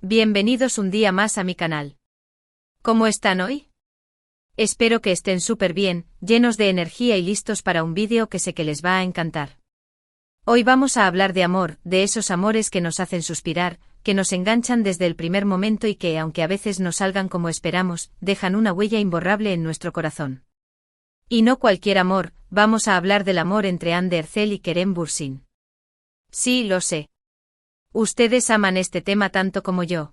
Bienvenidos un día más a mi canal. ¿Cómo están hoy? Espero que estén súper bien, llenos de energía y listos para un vídeo que sé que les va a encantar. Hoy vamos a hablar de amor, de esos amores que nos hacen suspirar, que nos enganchan desde el primer momento y que, aunque a veces no salgan como esperamos, dejan una huella imborrable en nuestro corazón. Y no cualquier amor, vamos a hablar del amor entre Hande Erçel y Kerem Bürsin. Sí, lo sé. Ustedes aman este tema tanto como yo.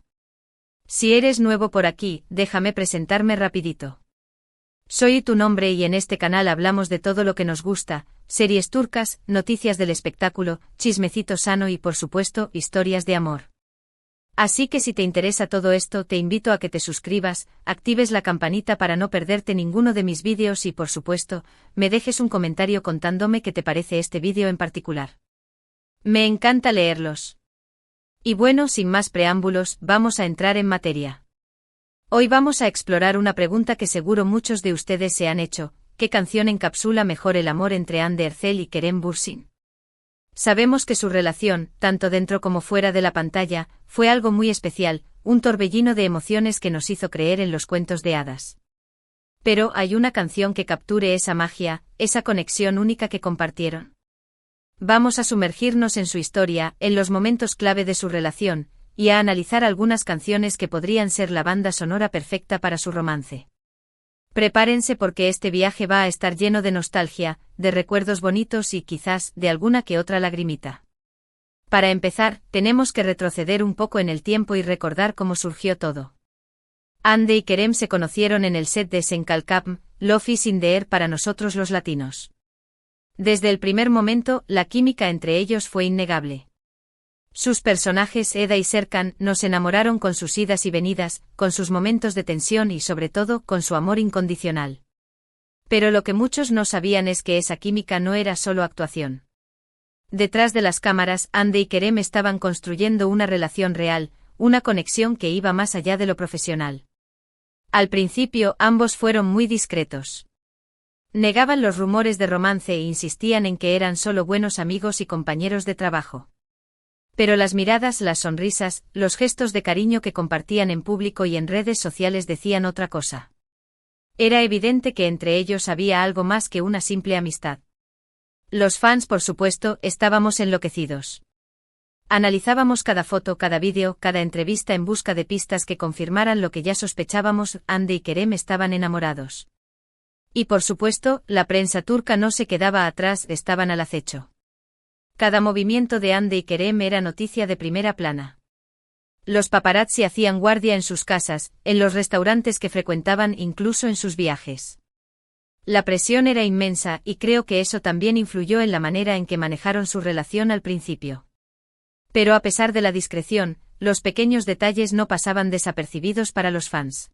Si eres nuevo por aquí, déjame presentarme rapidito. Soy tu nombre y en este canal hablamos de todo lo que nos gusta, series turcas, noticias del espectáculo, chismecito sano y por supuesto, historias de amor. Así que si te interesa todo esto, te invito a que te suscribas, actives la campanita para no perderte ninguno de mis vídeos y por supuesto, me dejes un comentario contándome qué te parece este vídeo en particular. Me encanta leerlos. Y bueno, sin más preámbulos, vamos a entrar en materia. Hoy vamos a explorar una pregunta que seguro muchos de ustedes se han hecho: ¿qué canción encapsula mejor el amor entre Hande Erçel y Kerem Bürsin? Sabemos que su relación, tanto dentro como fuera de la pantalla, fue algo muy especial, un torbellino de emociones que nos hizo creer en los cuentos de hadas. Pero ¿hay una canción que capture esa magia, esa conexión única que compartieron? Vamos a sumergirnos en su historia, en los momentos clave de su relación, y a analizar algunas canciones que podrían ser la banda sonora perfecta para su romance. Prepárense porque este viaje va a estar lleno de nostalgia, de recuerdos bonitos y quizás de alguna que otra lagrimita. Para empezar, tenemos que retroceder un poco en el tiempo y recordar cómo surgió todo. Hande y Kerem se conocieron en el set de Sen Kalkam, Love is in the air para nosotros los latinos. Desde el primer momento, la química entre ellos fue innegable. Sus personajes Eda y Serkan nos enamoraron con sus idas y venidas, con sus momentos de tensión y sobre todo con su amor incondicional. Pero lo que muchos no sabían es que esa química no era solo actuación. Detrás de las cámaras, Hande y Kerem estaban construyendo una relación real, una conexión que iba más allá de lo profesional. Al principio, ambos fueron muy discretos. Negaban los rumores de romance e insistían en que eran solo buenos amigos y compañeros de trabajo. Pero las miradas, las sonrisas, los gestos de cariño que compartían en público y en redes sociales decían otra cosa. Era evidente que entre ellos había algo más que una simple amistad. Los fans, por supuesto, estábamos enloquecidos. Analizábamos cada foto, cada vídeo, cada entrevista en busca de pistas que confirmaran lo que ya sospechábamos: Hande y Kerem estaban enamorados. Y por supuesto, la prensa turca no se quedaba atrás, estaban al acecho. Cada movimiento de Hande y Kerem era noticia de primera plana. Los paparazzi hacían guardia en sus casas, en los restaurantes que frecuentaban, incluso en sus viajes. La presión era inmensa y creo que eso también influyó en la manera en que manejaron su relación al principio. Pero a pesar de la discreción, los pequeños detalles no pasaban desapercibidos para los fans.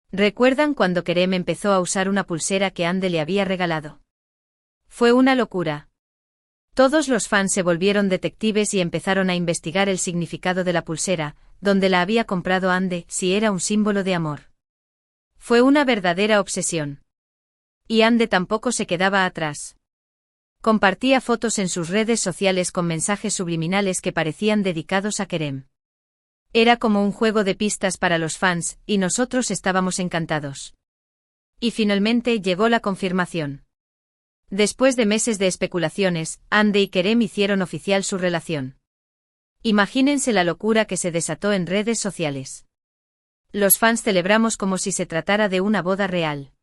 ¿Recuerdan cuando Kerem empezó a usar una pulsera que Hande le había regalado? Fue una locura. Todos los fans se volvieron detectives y empezaron a investigar el significado de la pulsera, dónde la había comprado Hande, si era un símbolo de amor. Fue una verdadera obsesión. Y Hande tampoco se quedaba atrás. Compartía fotos en sus redes sociales con mensajes subliminales que parecían dedicados a Kerem. Era como un juego de pistas para los fans, y nosotros estábamos encantados. Y finalmente llegó la confirmación. Después de meses de especulaciones, Hande y Kerem hicieron oficial su relación. Imagínense la locura que se desató en redes sociales. Los fans celebramos como si se tratara de una boda real.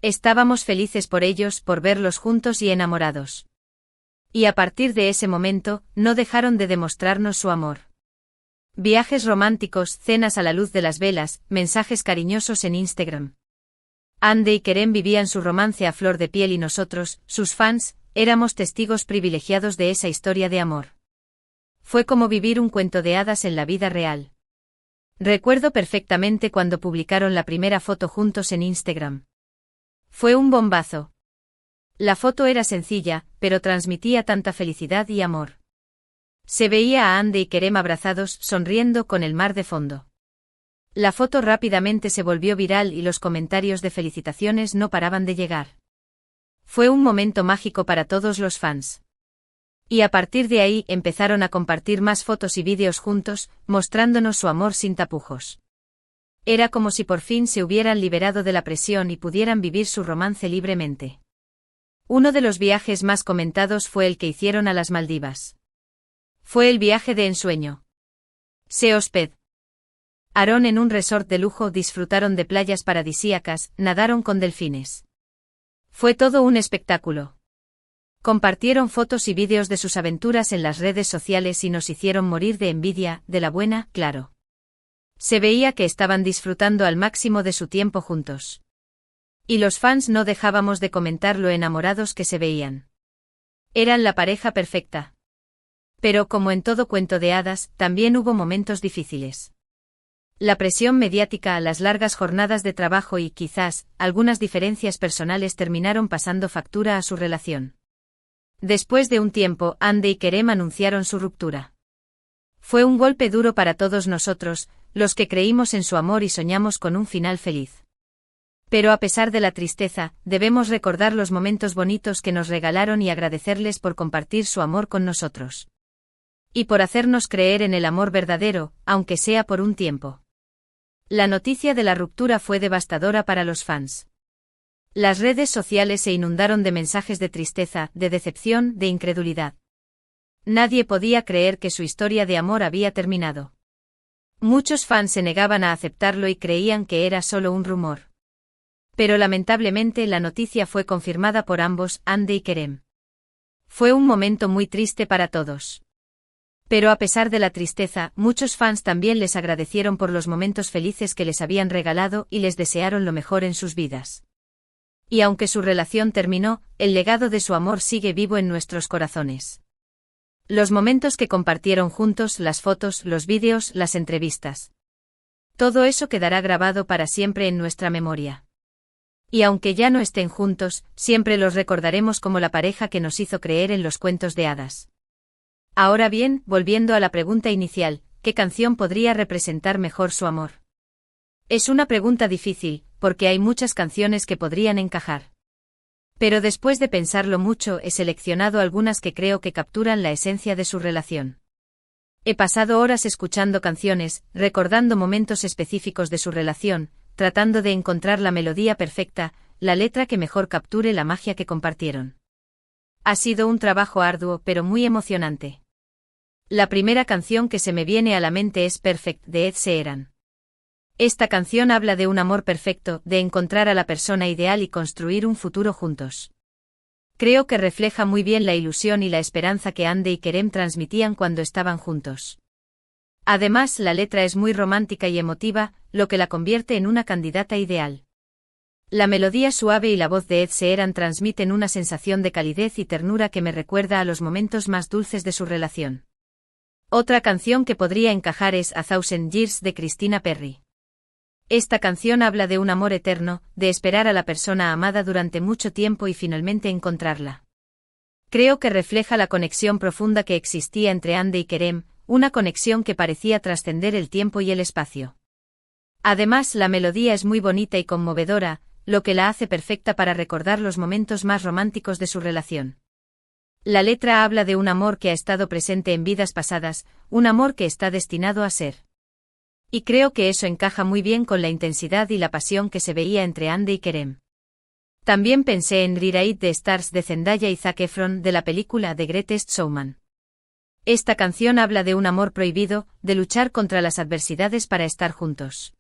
Estábamos felices por ellos, por verlos juntos y enamorados. Y a partir de ese momento, no dejaron de demostrarnos su amor. Viajes románticos, cenas a la luz de las velas, mensajes cariñosos en Instagram. Hande y Kerem vivían su romance a flor de piel y nosotros, sus fans, éramos testigos privilegiados de esa historia de amor. Fue como vivir un cuento de hadas en la vida real. Recuerdo perfectamente cuando publicaron la primera foto juntos en Instagram. Fue un bombazo. La foto era sencilla, pero transmitía tanta felicidad y amor. Se veía a Hande y Kerem abrazados, sonriendo con el mar de fondo. La foto rápidamente se volvió viral y los comentarios de felicitaciones no paraban de llegar. Fue un momento mágico para todos los fans. Y a partir de ahí empezaron a compartir más fotos y vídeos juntos, mostrándonos su amor sin tapujos. Era como si por fin se hubieran liberado de la presión y pudieran vivir su romance libremente. Uno de los viajes más comentados fue el que hicieron a las Maldivas. Fue el viaje de ensueño. Se hosped. Aarón en un resort de lujo disfrutaron de playas paradisíacas, nadaron con delfines. Fue todo un espectáculo. Compartieron fotos y vídeos de sus aventuras en las redes sociales y nos hicieron morir de envidia, de la buena, claro. Se veía que estaban disfrutando al máximo de su tiempo juntos. Y los fans no dejábamos de comentar lo enamorados que se veían. Eran la pareja perfecta. Pero como en todo cuento de hadas, también hubo momentos difíciles. La presión mediática, las largas jornadas de trabajo y, quizás, algunas diferencias personales terminaron pasando factura a su relación. Después de un tiempo, Hande y Kerem anunciaron su ruptura. Fue un golpe duro para todos nosotros, los que creímos en su amor y soñamos con un final feliz. Pero a pesar de la tristeza, debemos recordar los momentos bonitos que nos regalaron y agradecerles por compartir su amor con nosotros. Y por hacernos creer en el amor verdadero, aunque sea por un tiempo. La noticia de la ruptura fue devastadora para los fans. Las redes sociales se inundaron de mensajes de tristeza, de decepción, de incredulidad. Nadie podía creer que su historia de amor había terminado. Muchos fans se negaban a aceptarlo y creían que era solo un rumor. Pero lamentablemente la noticia fue confirmada por ambos, Hande y Kerem. Fue un momento muy triste para todos. Pero a pesar de la tristeza, muchos fans también les agradecieron por los momentos felices que les habían regalado y les desearon lo mejor en sus vidas. Y aunque su relación terminó, el legado de su amor sigue vivo en nuestros corazones. Los momentos que compartieron juntos, las fotos, los vídeos, las entrevistas. Todo eso quedará grabado para siempre en nuestra memoria. Y aunque ya no estén juntos, siempre los recordaremos como la pareja que nos hizo creer en los cuentos de hadas. Ahora bien, volviendo a la pregunta inicial, ¿qué canción podría representar mejor su amor? Es una pregunta difícil, porque hay muchas canciones que podrían encajar. Pero después de pensarlo mucho he seleccionado algunas que creo que capturan la esencia de su relación. He pasado horas escuchando canciones, recordando momentos específicos de su relación, tratando de encontrar la melodía perfecta, la letra que mejor capture la magia que compartieron. Ha sido un trabajo arduo pero muy emocionante. La primera canción que se me viene a la mente es Perfect de Ed Sheeran. Esta canción habla de un amor perfecto, de encontrar a la persona ideal y construir un futuro juntos. Creo que refleja muy bien la ilusión y la esperanza que Hande y Kerem transmitían cuando estaban juntos. Además, la letra es muy romántica y emotiva, lo que la convierte en una candidata ideal. La melodía suave y la voz de Ed Sheeran transmiten una sensación de calidez y ternura que me recuerda a los momentos más dulces de su relación. Otra canción que podría encajar es A Thousand Years de Christina Perri. Esta canción habla de un amor eterno, de esperar a la persona amada durante mucho tiempo y finalmente encontrarla. Creo que refleja la conexión profunda que existía entre Hande y Kerem, una conexión que parecía trascender el tiempo y el espacio. Además, la melodía es muy bonita y conmovedora, lo que la hace perfecta para recordar los momentos más románticos de su relación. La letra habla de un amor que ha estado presente en vidas pasadas, un amor que está destinado a ser. Y creo que eso encaja muy bien con la intensidad y la pasión que se veía entre Hande y Kerem. También pensé en Rewrite the Stars de Zendaya y Zac Efron de la película The Greatest Showman. Esta canción habla de un amor prohibido, de luchar contra las adversidades para estar juntos.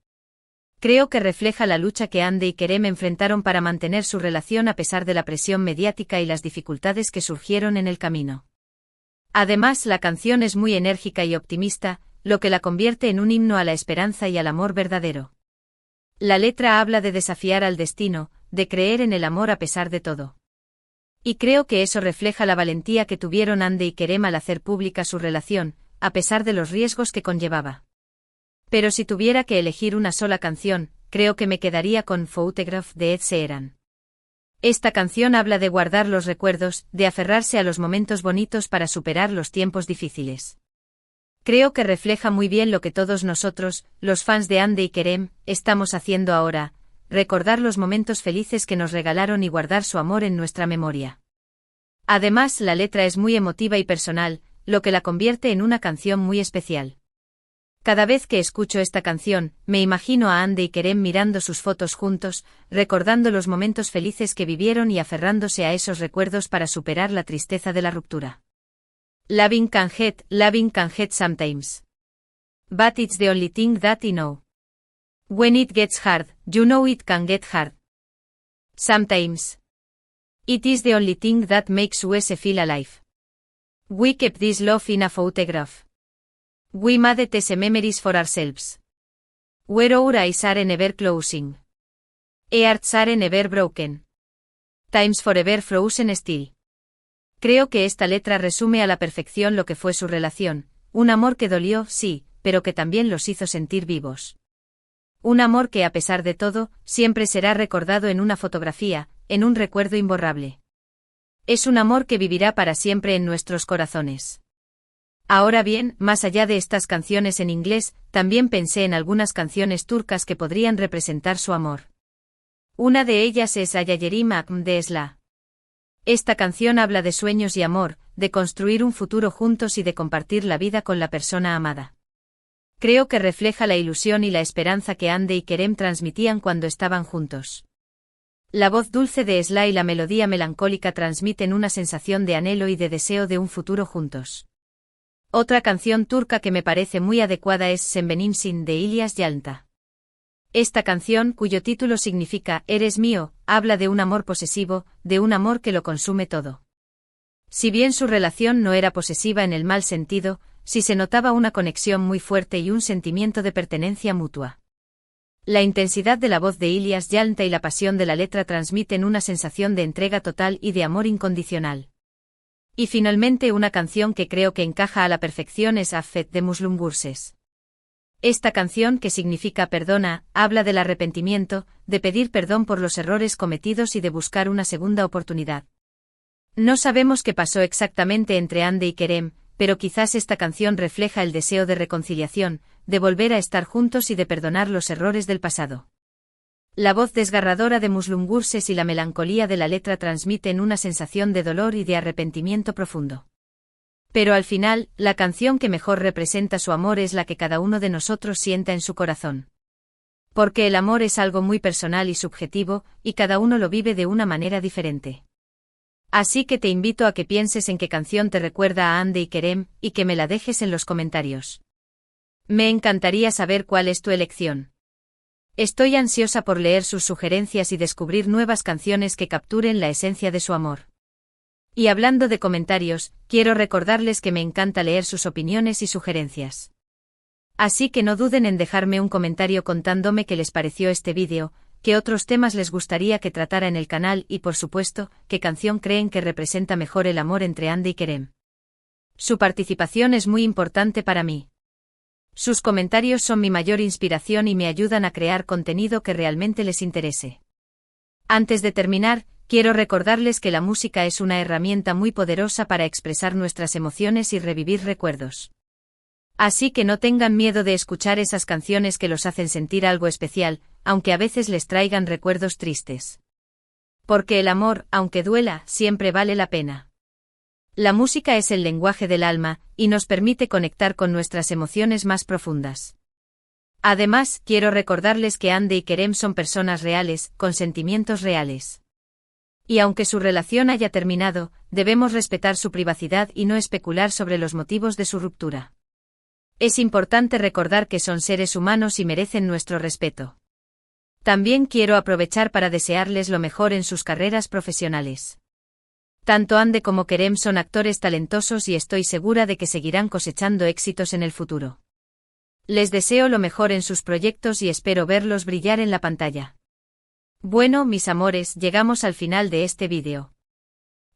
Creo que refleja la lucha que Hande y Kerem enfrentaron para mantener su relación a pesar de la presión mediática y las dificultades que surgieron en el camino. Además, la canción es muy enérgica y optimista, lo que la convierte en un himno a la esperanza y al amor verdadero. La letra habla de desafiar al destino, de creer en el amor a pesar de todo. Y creo que eso refleja la valentía que tuvieron Hande y Kerem al hacer pública su relación, a pesar de los riesgos que conllevaba. Pero si tuviera que elegir una sola canción, creo que me quedaría con Photograph de Ed Sheeran. Esta canción habla de guardar los recuerdos, de aferrarse a los momentos bonitos para superar los tiempos difíciles. Creo que refleja muy bien lo que todos nosotros, los fans de Hande y Kerem, estamos haciendo ahora, recordar los momentos felices que nos regalaron y guardar su amor en nuestra memoria. Además, la letra es muy emotiva y personal, lo que la convierte en una canción muy especial. Cada vez que escucho esta canción, me imagino a Ande y Kerem mirando sus fotos juntos, recordando los momentos felices que vivieron y aferrándose a esos recuerdos para superar la tristeza de la ruptura. Loving can hurt sometimes. But it's the only thing that I know. When it gets hard, you know it can get hard. Sometimes. It is the only thing that makes us feel alive. We kept this love in a photograph. We made these memories for ourselves. Where our eyes are never closing. Hearts are never broken. Times forever frozen still. Creo que esta letra resume a la perfección lo que fue su relación, un amor que dolió, sí, pero que también los hizo sentir vivos. Un amor que a pesar de todo, siempre será recordado en una fotografía, en un recuerdo imborrable. Es un amor que vivirá para siempre en nuestros corazones. Ahora bien, más allá de estas canciones en inglés, también pensé en algunas canciones turcas que podrían representar su amor. Una de ellas es Hayayerim de Esla. Esta canción habla de sueños y amor, de construir un futuro juntos y de compartir la vida con la persona amada. Creo que refleja la ilusión y la esperanza que Ande y Kerem transmitían cuando estaban juntos. La voz dulce de Esla y la melodía melancólica transmiten una sensación de anhelo y de deseo de un futuro juntos. Otra canción turca que me parece muy adecuada es Sen Benimsin de İlyas Yalta. Esta canción, cuyo título significa Eres mío, habla de un amor posesivo, de un amor que lo consume todo. Si bien su relación no era posesiva en el mal sentido, sí se notaba una conexión muy fuerte y un sentimiento de pertenencia mutua. La intensidad de la voz de İlyas Yalta y la pasión de la letra transmiten una sensación de entrega total y de amor incondicional. Y finalmente una canción que creo que encaja a la perfección es Affet de Müslüm Gürses. Esta canción, que significa perdona, habla del arrepentimiento, de pedir perdón por los errores cometidos y de buscar una segunda oportunidad. No sabemos qué pasó exactamente entre Ande y Kerem, pero quizás esta canción refleja el deseo de reconciliación, de volver a estar juntos y de perdonar los errores del pasado. La voz desgarradora de Müslüm Gürses y la melancolía de la letra transmiten una sensación de dolor y de arrepentimiento profundo. Pero al final, la canción que mejor representa su amor es la que cada uno de nosotros sienta en su corazón. Porque el amor es algo muy personal y subjetivo, y cada uno lo vive de una manera diferente. Así que te invito a que pienses en qué canción te recuerda a Ande y Kerem, y que me la dejes en los comentarios. Me encantaría saber cuál es tu elección. Estoy ansiosa por leer sus sugerencias y descubrir nuevas canciones que capturen la esencia de su amor. Y hablando de comentarios, quiero recordarles que me encanta leer sus opiniones y sugerencias. Así que no duden en dejarme un comentario contándome qué les pareció este vídeo, qué otros temas les gustaría que tratara en el canal y por supuesto, qué canción creen que representa mejor el amor entre Ande y Kerem. Su participación es muy importante para mí. Sus comentarios son mi mayor inspiración y me ayudan a crear contenido que realmente les interese. Antes de terminar, quiero recordarles que la música es una herramienta muy poderosa para expresar nuestras emociones y revivir recuerdos. Así que no tengan miedo de escuchar esas canciones que los hacen sentir algo especial, aunque a veces les traigan recuerdos tristes. Porque el amor, aunque duela, siempre vale la pena. La música es el lenguaje del alma, y nos permite conectar con nuestras emociones más profundas. Además, quiero recordarles que Ande y Kerem son personas reales, con sentimientos reales. Y aunque su relación haya terminado, debemos respetar su privacidad y no especular sobre los motivos de su ruptura. Es importante recordar que son seres humanos y merecen nuestro respeto. También quiero aprovechar para desearles lo mejor en sus carreras profesionales. Tanto Ande como Kerem son actores talentosos y estoy segura de que seguirán cosechando éxitos en el futuro. Les deseo lo mejor en sus proyectos y espero verlos brillar en la pantalla. Bueno, mis amores, llegamos al final de este vídeo.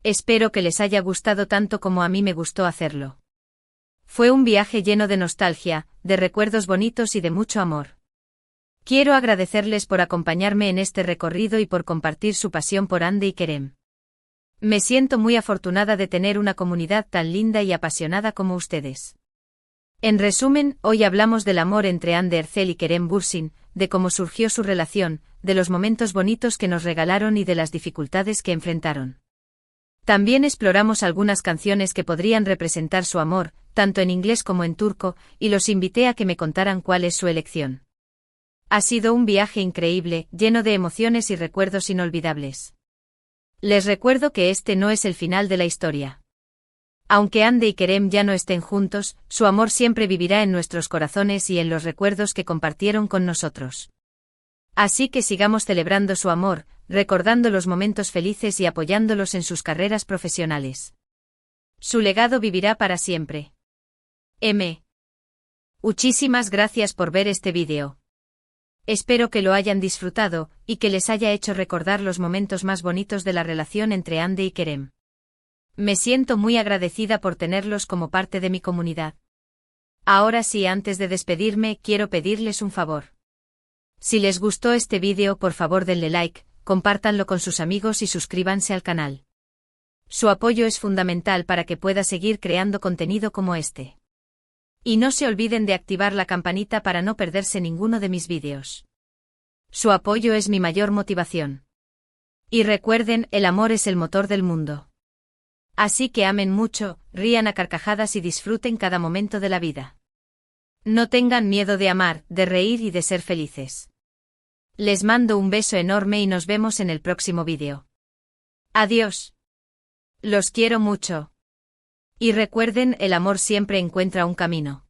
Espero que les haya gustado tanto como a mí me gustó hacerlo. Fue un viaje lleno de nostalgia, de recuerdos bonitos y de mucho amor. Quiero agradecerles por acompañarme en este recorrido y por compartir su pasión por Ande y Kerem. Me siento muy afortunada de tener una comunidad tan linda y apasionada como ustedes. En resumen, hoy hablamos del amor entre Hande Erçel y Kerem Bürsin, de cómo surgió su relación, de los momentos bonitos que nos regalaron y de las dificultades que enfrentaron. También exploramos algunas canciones que podrían representar su amor, tanto en inglés como en turco, y los invité a que me contaran cuál es su elección. Ha sido un viaje increíble, lleno de emociones y recuerdos inolvidables. Les recuerdo que este no es el final de la historia. Aunque Hande y Kerem ya no estén juntos, su amor siempre vivirá en nuestros corazones y en los recuerdos que compartieron con nosotros. Así que sigamos celebrando su amor, recordando los momentos felices y apoyándolos en sus carreras profesionales. Su legado vivirá para siempre. Muchísimas gracias por ver este vídeo. Espero que lo hayan disfrutado, y que les haya hecho recordar los momentos más bonitos de la relación entre Hande y Kerem. Me siento muy agradecida por tenerlos como parte de mi comunidad. Ahora sí, antes de despedirme, quiero pedirles un favor. Si les gustó este vídeo, por favor denle like, compártanlo con sus amigos y suscríbanse al canal. Su apoyo es fundamental para que pueda seguir creando contenido como este. Y no se olviden de activar la campanita para no perderse ninguno de mis vídeos. Su apoyo es mi mayor motivación. Y recuerden, el amor es el motor del mundo. Así que amen mucho, rían a carcajadas y disfruten cada momento de la vida. No tengan miedo de amar, de reír y de ser felices. Les mando un beso enorme y nos vemos en el próximo vídeo. Adiós. Los quiero mucho. Y recuerden, el amor siempre encuentra un camino.